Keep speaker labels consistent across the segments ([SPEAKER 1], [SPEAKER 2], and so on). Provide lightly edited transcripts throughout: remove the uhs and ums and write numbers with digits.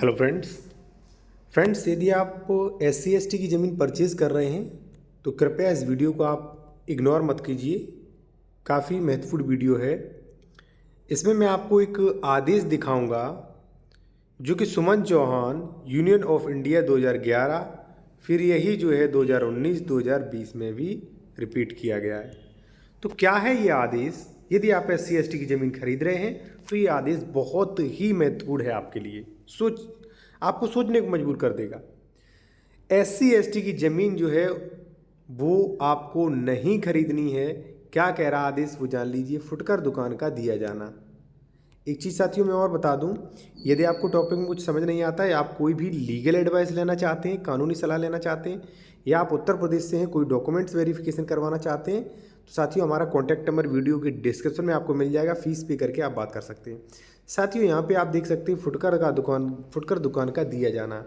[SPEAKER 1] Hello friends यदि आप SC ST की ज़मीन परचेज़ कर रहे हैं तो कृपया इस वीडियो को आप इग्नोर मत कीजिए। काफ़ी महत्वपूर्ण वीडियो है। इसमें मैं आपको एक आदेश दिखाऊंगा जो कि सुमन चौहान यूनियन ऑफ इंडिया 2011 फिर यही जो है 2019-2020 में भी रिपीट किया गया है। तो क्या है ये आदेश? यदि आप SC ST की ज़मीन खरीद रहे हैं तो ये आदेश बहुत ही महत्वपूर्ण है आपके लिए। आपको सोचने को मजबूर कर देगा। SC ST की ज़मीन जो है वो आपको नहीं खरीदनी है। क्या कह रहा आदेश वो जान लीजिए। फुटकर दुकान का दिया जाना। एक चीज़ साथियों मैं और बता दूं, यदि आपको टॉपिक में कुछ समझ नहीं आता है, आप कोई भी लीगल एडवाइस लेना चाहते हैं, कानूनी सलाह लेना चाहते हैं, या आप उत्तर प्रदेश से हैं, कोई डॉक्यूमेंट्स वेरिफिकेशन करवाना चाहते हैं, तो साथियों हमारा कॉन्टैक्ट नंबर वीडियो के डिस्क्रिप्शन में आपको मिल जाएगा। फीस पे करके आप बात कर सकते हैं। साथियों यहाँ पे आप देख सकते हैं फुटकर दुकान का दिया जाना।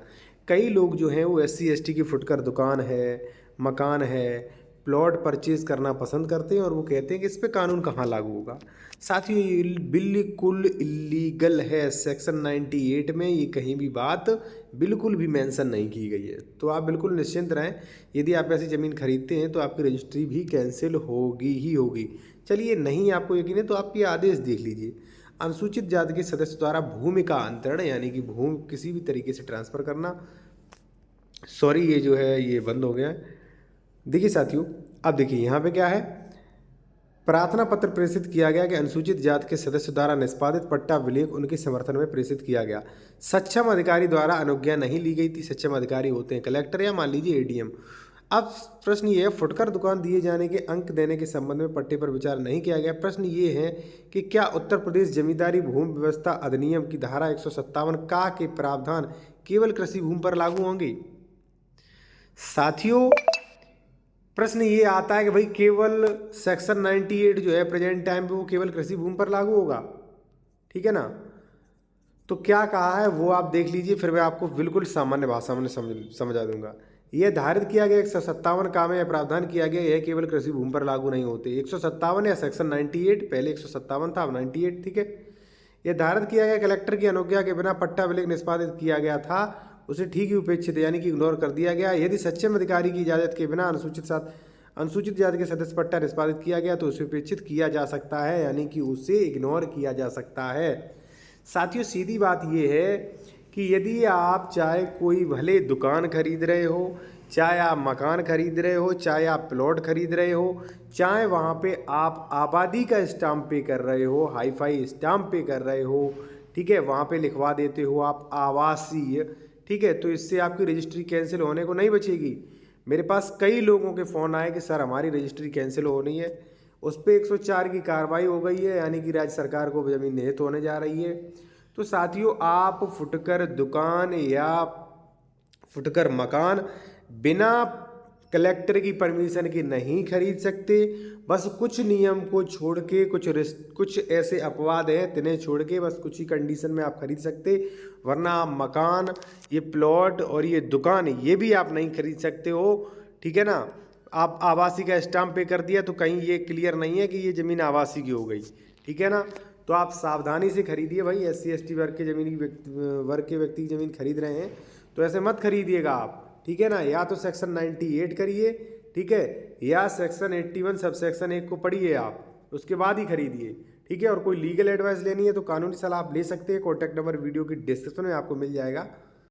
[SPEAKER 1] कई लोग जो हैं वो SC ST की फुटकर दुकान है, मकान है, प्लॉट परचेज़ करना पसंद करते हैं और वो कहते हैं कि इस पे कानून कहाँ लागू होगा। साथियों ये बिल्कुल इलीगल है। सेक्शन 98 में ये कहीं भी बात बिल्कुल भी मेंशन नहीं की गई है। तो आप बिल्कुल निश्चिंत रहें। यदि आप ऐसी ज़मीन खरीदते हैं तो आपकी रजिस्ट्री भी कैंसिल होगी ही होगी। चलिए नहीं आपको यकीन है तो आप ये आदेश देख लीजिए। अनुसूचित जाति के सदस्य द्वारा भूमि का अंतरण यानी कि भूमि किसी भी तरीके से ट्रांसफ़र करना, सॉरी ये जो है ये बंद हो गया है। देखिए साथियों, अब देखिए यहाँ पे क्या है, प्रार्थना पत्र प्रेषित किया गया कि अनुसूचित जाति के सदस्य द्वारा निष्पादित पट्टा विलेख उनके समर्थन में प्रेषित किया गया। सक्षम अधिकारी द्वारा अनुज्ञा नहीं ली गई थी। सक्षम अधिकारी होते हैं कलेक्टर या मान लीजिए ADM। अब प्रश्न ये है, फुटकर दुकान दिए जाने के अंक देने के संबंध में पट्टे पर विचार नहीं किया गया। प्रश्न ये है कि क्या उत्तर प्रदेश जमींदारी भूमि व्यवस्था अधिनियम की धारा 157 का के प्रावधान केवल कृषि भूमि पर लागू होंगे? साथियों प्रश्न ये आता है कि भाई केवल सेक्शन 98 जो है प्रेजेंट टाइम पे वो केवल कृषि भूमि पर लागू होगा, ठीक है ना? तो क्या कहा है वो आप देख लीजिए, फिर मैं आपको बिल्कुल सामान्य भाषा में समझा दूंगा। यह धारित किया गया 157 का में प्रावधान किया गया यह केवल कृषि भूमि पर लागू नहीं होते। 157 या सेक्शन 98, पहले 157 था अब 98, ठीक है। यह धारित किया गया कलेक्टर की अनुज्ञा के बिना पट्टा विलेख निष्पादित किया गया था उसे ठीक ही उपेक्षित यानी कि इग्नोर कर दिया गया। यदि सक्षम अधिकारी की इजाज़त के बिना अनुसूचित जाति के सदस्य पट्टा निष्पादित किया गया तो उसे उपेक्षित किया जा सकता है यानी कि उसे इग्नोर किया जा सकता है। साथियों सीधी बात यह है कि यदि आप चाहे कोई भले दुकान खरीद रहे हो, चाहे आप मकान खरीद रहे हो, चाहे आप प्लॉट खरीद रहे हो, चाहे वहाँ पे आप आबादी का स्टाम्प पे कर रहे हो, हाई-फाई स्टाम्प पे कर रहे हो, ठीक है, वहाँ पे लिखवा देते हो आप आवासीय, ठीक है, तो इससे आपकी रजिस्ट्री कैंसिल होने को नहीं बचेगी। मेरे पास कई लोगों के फ़ोन आए कि सर हमारी रजिस्ट्री कैंसिल होनी है, उस पर 104 की कार्रवाई हो गई है यानी कि राज्य सरकार को ज़मीन निहित होने जा रही है। तो साथियों आप फुटकर दुकान या फुटकर मकान बिना कलेक्टर की परमिशन के नहीं खरीद सकते। बस कुछ नियम को छोड़ के कुछ ऐसे अपवाद हैं जिन्हें छोड़ के बस कुछ ही कंडीशन में आप खरीद सकते, वरना आप मकान, ये प्लॉट और ये दुकान ये भी आप नहीं खरीद सकते हो, ठीक है ना। आप आवासी का स्टाम्प पे कर दिया तो कहीं ये क्लियर नहीं है कि ये ज़मीन आवासी की हो गई, ठीक है ना। तो आप सावधानी से खरीदिए भाई। SC ST वर्ग के व्यक्ति की ज़मीन खरीद रहे हैं तो ऐसे मत खरीदिएगा आप, ठीक है ना। या तो सेक्शन 98 करिए, ठीक है, या सेक्शन 81 सब सेक्शन 1 को पढ़िए आप, उसके बाद ही खरीदिए, ठीक है। और कोई लीगल एडवाइस लेनी है तो कानूनी सलाह आप ले सकते हैं। कॉन्टैक्ट नंबर वीडियो की डिस्क्रिप्शन में आपको मिल जाएगा।